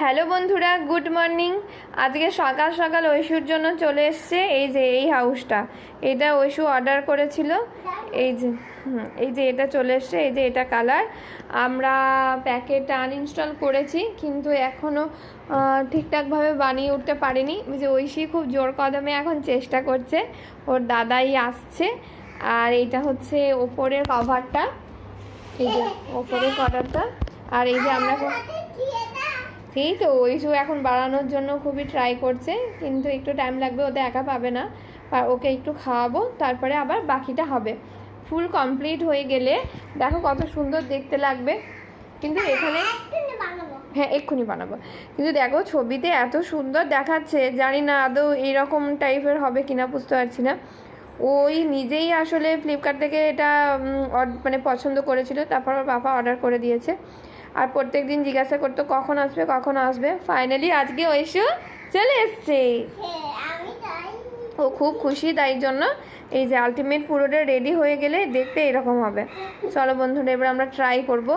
Hello বন্ধুরা, good morning. আজকে সকাল সকাল ঐশুর জন্য চলে এসছে এই যে এই হাউসটা। এটা ঐশু অর্ডার করেছিল। এই যে এটা চলে এসছে, এই যে এটা কালার। আমরা প্যাকেটটা আনইনস্টল করেছি, কিন্তু এখনও ঠিকঠাকভাবে বানিয়ে উঠতে পারিনি। যে ঐশী খুব জোর কদমে এখন চেষ্টা করছে, ওর দাদাই আসছে। আর এইটা হচ্ছে ওপরের কভারটা, এই যে ওপরের কভারটা। আর এই যে আমরা সেই তো ঐশু এখন বাড়ানোর জন্য খুবই ট্রাই করছে, কিন্তু একটু টাইম লাগবে, ওতে একা পাবে না। আর ওকে একটু খাওয়াবো, তারপরে আবার বাকিটা হবে। ফুল কমপ্লিট হয়ে গেলে দেখো কত সুন্দর দেখতে লাগবে। কিন্তু এখানে হ্যাঁ এক্ষুনি বানাবো, কিন্তু দেখো ছবিতে এত সুন্দর দেখাচ্ছে, জানি না আদৌ এইরকম টাইপের হবে কিনা, বুঝতে পারছি না। ওই নিজেই আসলে ফ্লিপকার্ট থেকে এটা মানে পছন্দ করেছিল, তারপর ওর বাবা অর্ডার করে দিয়েছে। আর প্রত্যেক দিন জিজ্ঞাসা করতো কখন আসবে কখন আসবে। ফাইনালি আজকে ঐশু চলে এসছে, ও খুব খুশি। তাই জন্য এই যে আলটিমেট পুরোটা রেডি হয়ে গেলে দেখতে এরকম হবে। চলো বন্ধুরা, এবার আমরা ট্রাই করব।